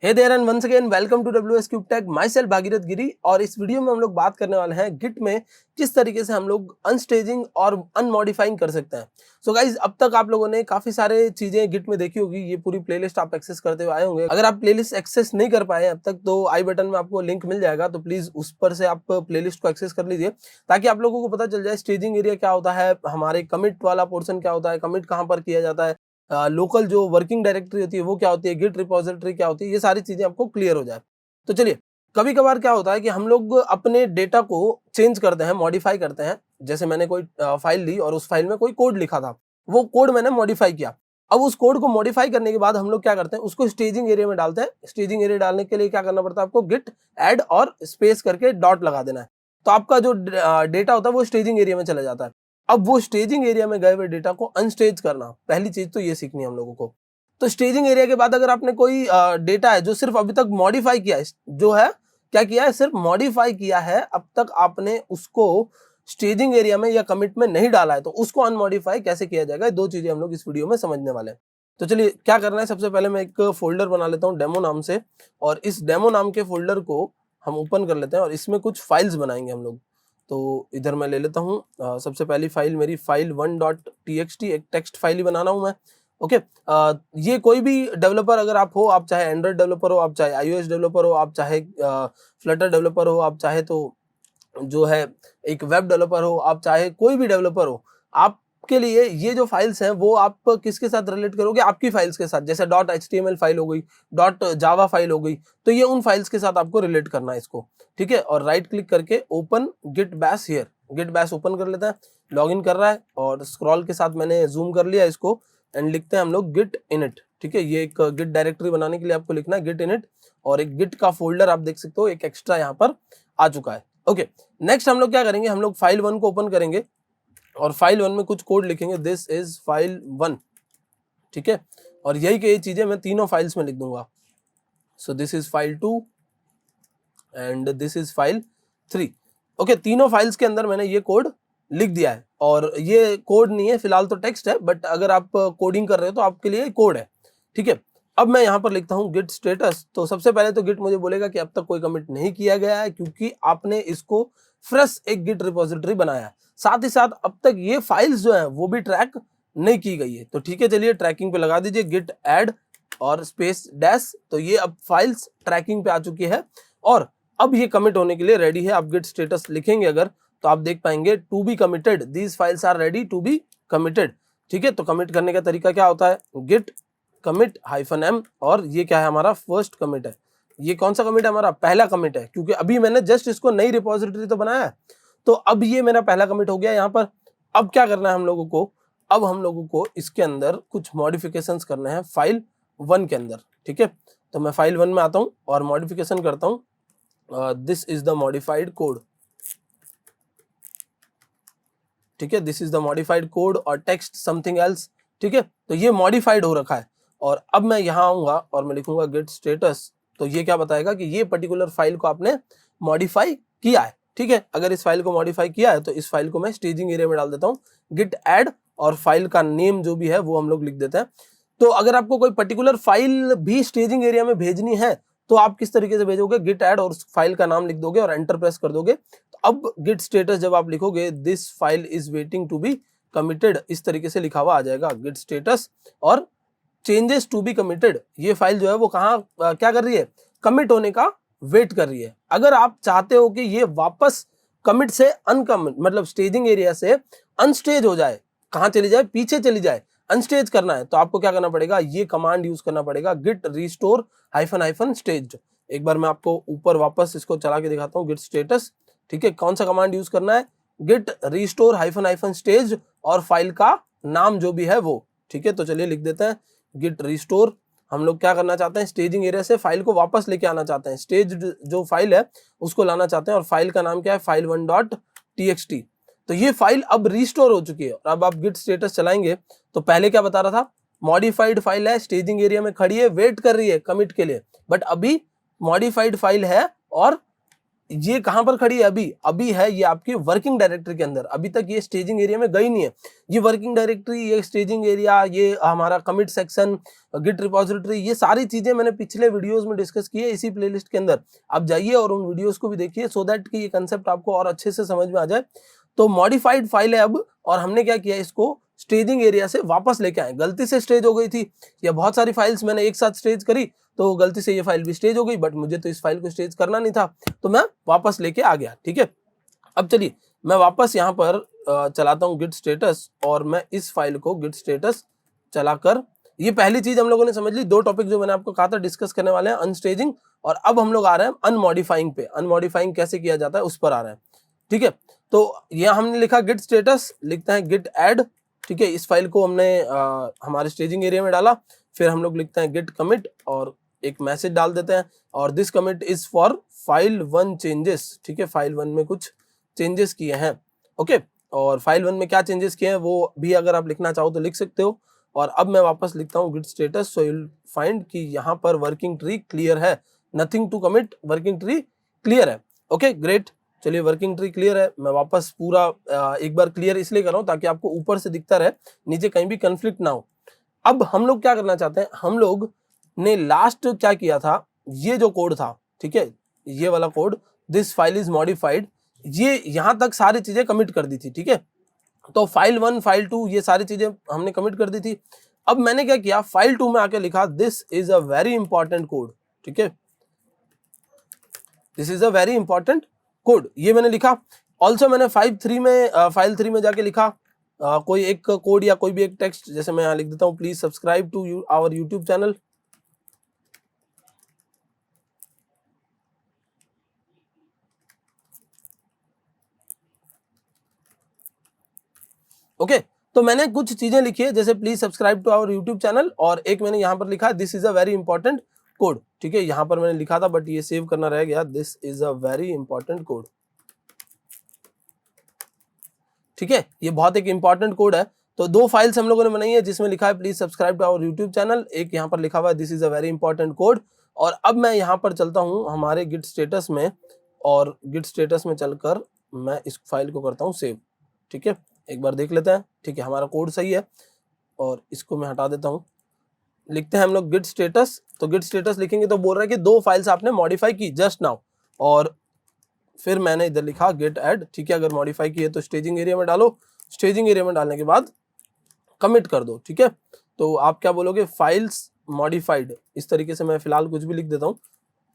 Hey there and once again welcome to WS cube tech. Myself Bhagirath Giri. और इस video में हम लोग बात करने वाले हैं गिट में किस तरीके से हम लोग अनस्टेजिंग और अनमॉडिफाइंग कर सकते हैं। सो गाइज, अब तक आप लोगों ने काफी सारे चीजें गिट में देखी होगी। ये पूरी प्लेलिस्ट आप एक्सेस करते हुए आए होंगे। अगर आप प्लेलिस्ट एक्सेस नहीं कर पाए अब तक तो आई बटन में आपको लिंक मिल जाएगा, तो प्लीज उस पर से आप प्लेलिस्ट को एक्सेस कर लीजिए ताकि आप लोगों को पता चल जाए स्टेजिंग एरिया क्या होता है, हमारे कमिट वाला पोर्शन क्या होता है, कमिट कहाँ पर किया जाता है, लोकल जो वर्किंग डायरेक्टरी होती है वो क्या होती है, गिट रिपोजिटरी क्या होती है, ये सारी चीजें आपको क्लियर हो जाए। तो चलिए, कभी कभार क्या होता है कि हम लोग अपने डेटा को चेंज करते हैं, मॉडिफाई करते हैं। जैसे मैंने कोई फाइल ली और उस फाइल में कोई कोड लिखा था, वो कोड मैंने मॉडिफाई किया। अब उस कोड को मॉडिफाई करने के बाद हम लोग क्या करते हैं, उसको स्टेजिंग एरिया में डालते हैं। स्टेजिंग एरिया डालने के लिए क्या करना पड़ता है, आपको गिट ऐड और स्पेस करके डॉट लगा देना है। तो आपका जो डेटा होता है वो स्टेजिंग एरिया में चला जाता है। अब वो स्टेजिंग एरिया में गए हुए डेटा को अनस्टेज करना, पहली चीज तो ये सीखनी है हम लोगों को। तो स्टेजिंग एरिया के बाद अगर आपने कोई डेटा है जो सिर्फ अभी तक मॉडिफाई किया है, जो है क्या किया है, सिर्फ मॉडिफाई किया है, अब तक आपने उसको स्टेजिंग एरिया में या कमिट में नहीं डाला है, तो उसको अनमॉडिफाई कैसे किया जाएगा, दो चीजें हम लोग इस वीडियो में समझने वाले हैं। तो चलिए, क्या करना है, सबसे पहले मैं एक फोल्डर बना लेता हूँ डेमो नाम से, और इस डेमो नाम के फोल्डर को हम ओपन कर लेते हैं और इसमें कुछ फाइल्स बनाएंगे हम लोग। तो इधर मैं ले लेता हूँ सबसे पहली फाइल मेरी फाइल 1.txt, एक टेक्स्ट फाइल ही बनाना हूँ मैं। ओके, ये कोई भी डेवलपर अगर आप हो, आप चाहे एंड्रॉइड डेवलपर हो, आप चाहे iOS डेवलपर हो, आप चाहे फ्लटर डेवलपर हो, आप चाहे तो जो है एक वेब डेवलपर हो, आप चाहे कोई भी डेवलपर हो, आपके लिए ये जो फाइल्स हैं वो आप किसके साथ रिलेट करोगे, आपकी फाइल्स के साथ। जैसे .html फाइल हो गई, .java फाइल हो गई, तो ये उन फाइल्स के साथ आपको रिलेट करना है इसको। ठीक है, और राइट क्लिक करके open git bash here, git bash open कर लेते हैं। लॉगिन कर रहा है और स्क्रॉल के साथ मैंने जूम कर लिया इसको, एंड लिखते हैं हम लोग गिट इनिट। ठीक है, ये एक गिट डायरेक्टरी बनाने के लिए आपको लिखना है गिट इनिट, और एक गिट का फोल्डर आप देख सकते हो एक एक्स्ट्रा यहाँ पर आ चुका है। ओके, नेक्स्ट हम लोग क्या करेंगे, हम लोग फाइल 1 को ओपन करेंगे और फाइल 1 में कुछ कोड लिखेंगे, दिस इज फाइल 1। ठीक है, और यही की चीजें मैं तीनों फाइल्स में लिख दूंगा। So this is file 2 and this is file 3। Okay, तीनों फाइल्स के अंदर मैंने ये कोड लिख दिया है, और ये कोड नहीं है फिलहाल, तो टेक्स्ट है, बट अगर आप कोडिंग कर रहे हो तो आपके लिए कोड है। ठीक है, अब मैं यहाँ पर लिखता हूँ गिट स्टेटस। तो सबसे पहले तो गिट मुझे बोलेगा कि अब तक कोई कमिट नहीं किया गया है, क्योंकि आपने इसको फ्रेश एक गिट रिपोजिटरी बनाया है। साथ ही साथ अब तक ये फाइल्स जो है वो भी ट्रैक नहीं की गई है। तो ठीक है, चलिए ट्रैकिंग पे लगा दीजिए गिट ऐड और स्पेस डैश। तो ये अब फाइल्स ट्रैकिंग पे आ चुकी है और अब ये कमिट होने के लिए रेडी है। आप गिट स्टेटस लिखेंगे अगर, तो आप देख पाएंगे to be committed, these files are ready to be committed. ठीक है, तो कमिट करने का तरीका क्या होता है, गिट कमिट -m, और ये क्या है, हमारा फर्स्ट कमिट है। ये कौन सा कमिट है, हमारा पहला कमिट है, क्योंकि अभी मैंने जस्ट इसको नई रिपोजिटरी तो बनाया है, तो अब ये मेरा पहला कमिट हो गया यहाँ पर। अब क्या करना है हम लोगों को, अब हम लोगों को इसके अंदर कुछ मॉडिफिकेशंस करने हैं फाइल 1 के अंदर। ठीक है, तो मैं फाइल 1 में आता हूँ और मॉडिफिकेशन करता हूँ, this is the modified code. ठीक है, this is the modified code और टेक्स्ट समथिंग एल्स। ठीक है, तो ये मॉडिफाइड हो रखा है, और अब मैं यहाँ आऊंगा और मैं लिखूंगा गेट स्टेटस। तो ये क्या बताएगा कि ये पर्टिकुलर फाइल को आपने मॉडिफाई किया है। ठीक है, अगर इस फाइल को मॉडिफाई किया है तो इस फाइल को मैं स्टेजिंग एरिया में डाल देता हूँ, गिट ऐड, और फाइल का नेम जो भी है वो हम लोग लिख देते हैं। तो अगर आपको कोई पर्टिकुलर फाइल भी स्टेजिंग एरिया में भेजनी है तो आप किस तरीके से भेजोगे, गिट ऐड और उस फाइल का नाम लिख दोगे और एंटर प्रेस कर दोगे। तो अब गिट स्टेटस जब आप लिखोगे, this file is waiting to be committed, इस तरीके से लिखा हुआ आ जाएगा गिट स्टेटस और चेंजेस टू बी कमिटेड। ये फाइल जो है वो कहाँ क्या कर रही है, कमिट होने का वेट कर रही है। अगर आप चाहते हो कि ये वापस कमिट से अनकमिट, मतलब स्टेजिंग एरिया से अनस्टेज हो जाए, कहाँ चली जाए, पीछे चली जाए, अनस्टेज करना है, तो आपको क्या करना पड़ेगा, ये कमांड यूज करना पड़ेगा, गिट रिस्टोर - स्टेज। एक बार मैं आपको ऊपर वापस इसको चला के दिखाता हूँ, गिट स्टेटस। ठीक है, कौन सा कमांड यूज करना है, गिट रिस्टोर - स्टेज, और फाइल का नाम जो भी है वो। ठीक है, तो चलिए लिख देते हैं गिट रिस्टोर। हम लोग क्या करना चाहते हैं, स्टेजिंग एरिया से फाइल को वापस लेके आना चाहते हैं, स्टेज जो फाइल है उसको लाना चाहते हैं, और फाइल का नाम क्या है, फाइल 1.txt। तो ये फाइल अब रिस्टोर हो चुकी है। और अब आप गिट स्टेटस चलाएंगे तो पहले क्या बता रहा था, मॉडिफाइड फाइल है, स्टेजिंग एरिया में खड़ी है, वेट कर रही है कमिट के लिए, बट अभी मॉडिफाइड फाइल है और ये कहाँ पर खड़ी है अभी? अभी है ये आपकी वर्किंग डायरेक्टरी के अंदर, अभी तक ये स्टेजिंग एरिया में गई नहीं है। ये वर्किंग डायरेक्टरी, ये स्टेजिंग एरिया, ये हमारा कमिट सेक्शन, गिट रिपॉजिटरी, ये सारी चीजें मैंने पिछले वीडियोस में डिस्कस की है इसी प्लेलिस्ट के अंदर। आप जाइए और उन वीडियोस को भी देखिए सो दैट कि ये कंसेप्ट आपको और अच्छे से समझ में आ जाए। तो मॉडिफाइड फाइल है अब, और हमने क्या किया, इसको स्टेजिंग एरिया से वापस लेके आए। गलती से स्टेज हो गई थी, या बहुत सारी फाइल्स मैंने एक साथ स्टेज करी तो गलती से ये फाइल भी स्टेज हो गई, बट मुझे तो इस फाइल को स्टेज करना नहीं था, तो मैं वापस लेके आ गया। ठीक है, अब चलिए मैं वापस यहाँ पर चलाता हूँ गिट स्टेटस, और मैं इस फाइल को गिट स्टेटस चलाकर, ये पहली चीज हम लोगों ने समझ ली। दो टॉपिक जो मैंने आपको कहा था डिस्कस करने वाले हैं, अनस्टेजिंग, और अब हम लोग आ रहे हैं अनमॉडिफाइंग पे। अनमॉडिफाइंग कैसे किया जाता है उस पर आ रहे हैं। ठीक है, तो यहाँ हमने लिखा गिट स्टेटस, लिखते हैं गिट ऐड। ठीक है, इस फाइल को हमने हमारे स्टेजिंग एरिया में डाला। फिर हम लोग लिखते हैं गिट कमिट और एक मैसेज डाल देते हैं, और this commit is for file 1 changes. ठीक है, फाइल 1 में कुछ चेंजेस किए हैं। ओके, और फाइल 1 में क्या चेंजेस किए हैं वो भी अगर आप लिखना चाहो तो लिख सकते हो। और अब मैं वापस लिखता हूँ git status, so you'll find कि यहाँ पर वर्किंग ट्री क्लियर है, nothing to commit, working tree clear है। ओके ग्रेट, चलिए वर्किंग ट्री क्लियर है। मैं वापस पूरा एक बार क्लियर इसलिए कर रहा हूँ ताकि आपको ऊपर से दिखता रहे, नीचे कहीं भी कंफ्लिक्ट ना हो। अब हम लोग क्या करना चाहते हैं, हम लोग ने लास्ट क्या किया था, ये जो कोड था, ठीक है, ये वाला code, this file is modified, ये यहां तक सारी चीजें कमिट कर दी थी। ठीक है, तो फाइल 1 फाइल 2 ये सारी चीजें हमने कमिट कर दी थी। अब मैंने क्या किया, फाइल 2 में आके लिखा this is a very important code. ठीक है, this is a very important code, ये मैंने लिखा। ऑल्सो मैंने फाइल 3 में जाके लिखा कोई एक कोड या कोई भी एक टेक्स्ट, जैसे मैं यहाँ लिख देता हूँ, please subscribe to our YouTube channel. Okay, तो मैंने कुछ चीजें लिखी है, जैसे please subscribe to our YouTube channel, और एक मैंने यहाँ पर लिखा this is a very important code. ठीक है, यहाँ पर मैंने लिखा था बट ये सेव करना रह गया, this is a very important code. ठीक है, ये बहुत एक इंपॉर्टेंट कोड है। तो दो फाइल्स हम लोगों ने बनाई है जिसमें लिखा है please subscribe to our YouTube channel, एक यहाँ पर लिखा हुआ है this is a very important code. और अब मैं यहाँ पर चलता हूँ हमारे गिट स्टेटस में, और गिट स्टेटस में चलकर मैं इस फाइल को करता हूँ सेव। ठीक है, एक बार देख लेते हैं। ठीक है, हमारा कोड सही है, और इसको मैं हटा देता हूँ। लिखते हैं हम लोग गिट स्टेटस, तो गिट स्टेटस लिखेंगे तो बोल रहा है कि 2 फाइल्स आपने मॉडिफाई की जस्ट नाउ, और फिर मैंने इधर लिखा गेट ऐड। ठीक है, अगर मॉडिफाई किए तो स्टेजिंग एरिया में डालो, स्टेजिंग एरिया में डालने के बाद कमिट कर दो। ठीक है, तो आप क्या बोलोगे, फाइल्स मॉडिफाइड, इस तरीके से मैं फिलहाल कुछ भी लिख देता हूँ,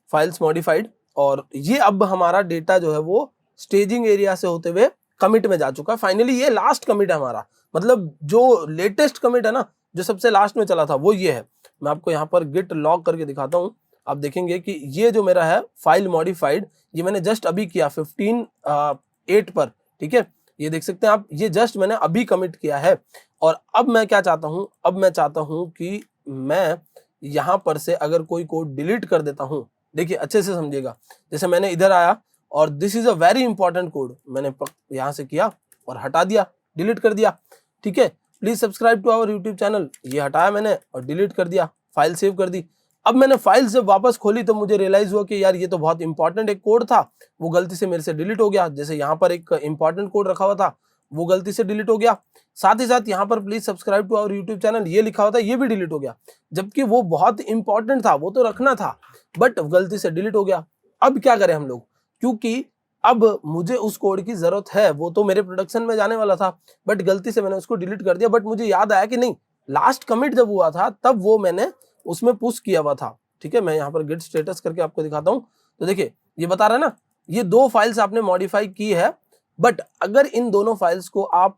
फाइल्स मॉडिफाइड। और ये अब हमारा डेटा जो है वो स्टेजिंग एरिया से होते हुए कमिट में जा चुका है। फाइनली ये लास्ट कमिट है हमारा, मतलब जो लेटेस्ट कमिट है ना, जो सबसे लास्ट में चला था वो ये है। मैं आपको यहाँ पर गिट लॉग करके दिखाता हूँ, आप देखेंगे कि ये जो मेरा है फाइल मॉडिफाइड, ये मैंने जस्ट अभी किया 15/8 पर। ठीक है, ये देख सकते हैं आप, ये जस्ट मैंने अभी कमिट किया है। और अब मैं क्या चाहता हूँ, अब मैं चाहता हूँ कि मैं यहाँ पर से अगर कोई कोड डिलीट कर देता हूँ, देखिए अच्छे से समझिएगा, जैसे मैंने इधर आया और this is a very important code मैंने यहाँ से किया और हटा दिया, डिलीट कर दिया। ठीक है, please subscribe to our YouTube channel, ये हटाया मैंने और डिलीट कर दिया, फाइल सेव कर दी। अब मैंने फाइल जब वापस खोली तो मुझे रियलाइज हुआ कि यार ये तो बहुत इंपॉर्टेंट एक कोड था, वो गलती से मेरे से डिलीट हो गया। जैसे यहाँ पर एक इंपॉर्टेंट कोड रखा हुआ था, वो गलती से डिलीट हो गया। साथ ही साथ यहाँ पर please subscribe to our YouTube channel ये लिखा हुआ था, ये भी डिलीट हो गया, जबकि वो बहुत इंपॉर्टेंट था, वो तो रखना था, बट गलती से डिलीट हो गया। अब क्या करें हम लोग, क्योंकि अब मुझे उस कोड की जरूरत है, वो तो मेरे प्रोडक्शन में जाने वाला था, बट गलती से मैंने उसको डिलीट कर दिया। बट मुझे याद आया कि नहीं, लास्ट कमिट जब हुआ था तब वो मैंने उसमें पुश किया हुआ था। ठीक है, मैं यहाँ पर गिट स्टेटस करके आपको दिखाता हूँ, तो देखिए ये बता रहा है ना, ये 2 फाइल्स आपने मॉडिफाई की है, बट अगर इन दोनों फाइल्स को आप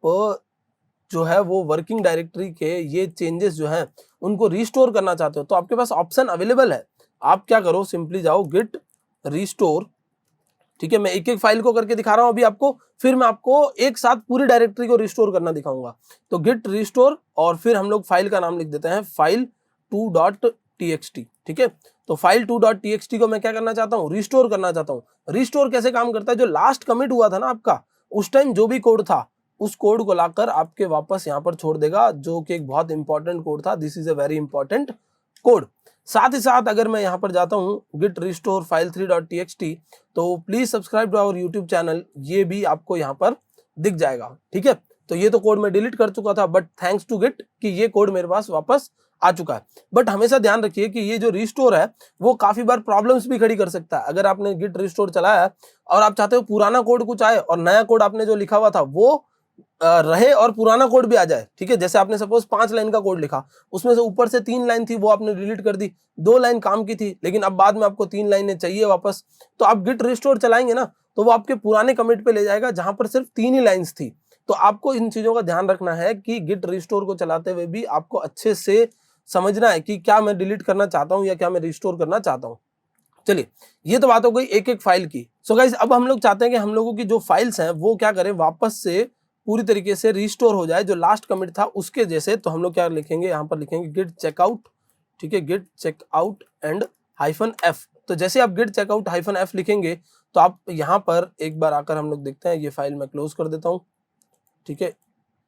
जो है वो वर्किंग डायरेक्टरी के ये चेंजेस जो हैं उनको रिस्टोर करना चाहते हो तो आपके पास ऑप्शन अवेलेबल है। आप क्या करो, सिंपली जाओ गिट रिस्टोर। ठीक है, मैं एक एक फाइल को करके दिखा रहा हूं अभी आपको, फिर मैं आपको एक साथ पूरी डायरेक्टरी को रिस्टोर करना दिखाऊंगा। तो गिट रिस्टोर, और फिर हम लोग फाइल का नाम लिख देते हैं फाइल 2.txt। ठीक है, तो फाइल 2.txt को मैं क्या करना चाहता हूँ, रिस्टोर करना चाहता हूँ। रिस्टोर कैसे काम करता है, जो लास्ट कमिट हुआ था ना आपका, उस टाइम जो भी कोड था उस कोड को लाकर आपके वापस यहाँ पर छोड़ देगा, जो कि एक बहुत इंपॉर्टेंट कोड था। This is a very important code. साथ ही साथ अगर मैं यहाँ पर जाता हूँ git restore file3.txt, तो please subscribe to our YouTube channel, ये भी आपको यहाँ पर दिख जाएगा। ठीक है, तो ये तो कोड मैं डिलीट कर चुका था, बट थैंक्स टू गिट कि ये कोड मेरे पास वापस आ चुका है। बट हमेशा ध्यान रखिए कि ये जो रिस्टोर है वो काफी बार प्रॉब्लम्स भी खड़ी कर सकता है। अगर आपने गिट रिस्टोर चलाया और आप चाहते हो पुराना कोड कुछ आए और नया कोड आपने जो लिखा हुआ था वो रहे और पुराना कोड भी आ जाए, ठीक है, जैसे आपने सपोज 5 लाइन का कोड लिखा, उसमें से ऊपर से 3 लाइन थी वो आपने डिलीट कर दी, 2 लाइन काम की थी, लेकिन अब बाद में आपको 3 लाइनें चाहिए वापस, तो आप गिट रिस्टोर चलाएंगे ना, तो वो आपके पुराने कमिट पे ले जाएगा जहां पर सिर्फ 3 ही लाइन्स थी। तो आपको इन चीजों का ध्यान रखना है कि गिट रिस्टोर को चलाते हुए भी आपको अच्छे से समझना है कि क्या मैं डिलीट करना चाहता हूं या क्या मैं रिस्टोर करना चाहता हूं। चलिए, ये तो बात हो गई एक एक फाइल की। सो गाइस, अब हम लोग चाहते हैं कि हम लोगों की जो फाइल्स हैं वो क्या करें, वापस से पूरी तरीके से रिस्टोर हो जाए जो लास्ट कमिट था उसके जैसे। तो हम लोग क्या लिखेंगे, यहाँ पर लिखेंगे गिट चेकआउट, ठीक है, गिट चेकआउट एंड -f। तो जैसे आप गिट चेकआउट -f लिखेंगे तो आप यहाँ पर एक बार आकर हम लोग देखते हैं, ये फाइल मैं क्लोज कर देता हूँ। ठीक है,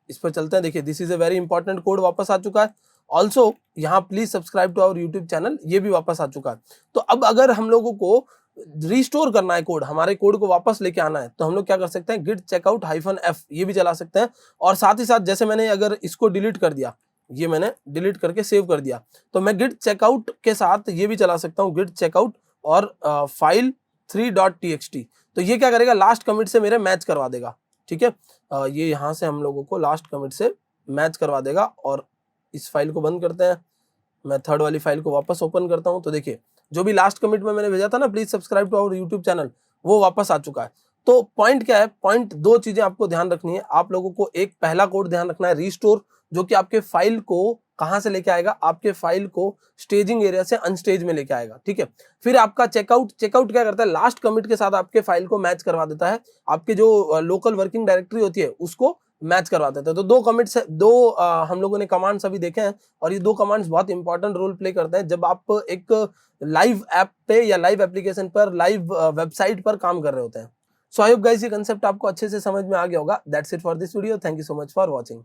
इस पर चलते हैं। देखिए, this is a very important code वापस आ चुका है। ऑल्सो यहाँ please subscribe to our YouTube channel, ये भी वापस आ चुका है। तो अब अगर हम लोगों को रिस्टोर करना है कोड, हमारे कोड को वापस लेके आना है, तो हम लोग क्या कर सकते हैं, गिट चेकआउट -f ये भी चला सकते हैं। और साथ ही साथ जैसे मैंने अगर इसको डिलीट कर दिया, ये मैंने डिलीट करके सेव कर दिया, तो मैं गिट चेकआउट के साथ ये भी चला सकता हूँ, गिट चेकआउट और file3.txt। तो ये क्या करेगा, लास्ट कमिट से मेरे मैच करवा देगा। ठीक है, ये यहाँ से हम लोगों को लास्ट कमिट से मैच करवा देगा। और इस फाइल को बंद करते हैं, मैं थर्ड वाली फाइल को वापस ओपन करता हूँ। तो देखिए, जो भी लास्ट कमिट में मैंने भेजा था ना, please subscribe to our YouTube channel, वो वापस आ चुका है। तो पॉइंट क्या है, पॉइंट 2 चीजें आपको ध्यान रखनी है। आप लोगों को एक पहला कोड ध्यान रखना है, रिस्टोर, जो कि आपके फाइल को कहां से लेके आएगा, आपके फाइल को स्टेजिंग एरिया से अनस्टेज में लेके आएगा। ठीक है, फिर आपका चेकआउट, चेकआउट क्या करता है, लास्ट कमिट के साथ आपके फाइल को मैच करवा देता है, आपके जो लोकल वर्किंग डायरेक्टरी होती है उसको मैच करवा देता है। तो 2 कमिट्स है, 2 हम लोगों ने कमांड्स अभी देखे हैं, और ये 2 कमांड्स बहुत इंपॉर्टेंट रोल प्ले करते हैं जब आप एक लाइव ऐप पे या लाइव एप्लीकेशन पर, लाइव वेबसाइट पर काम कर रहे होते हैं। सो आई होप गाइस ये कंसेप्ट आपको अच्छे से समझ में आ गया होगा। That's it for this video, thank you so much for watching.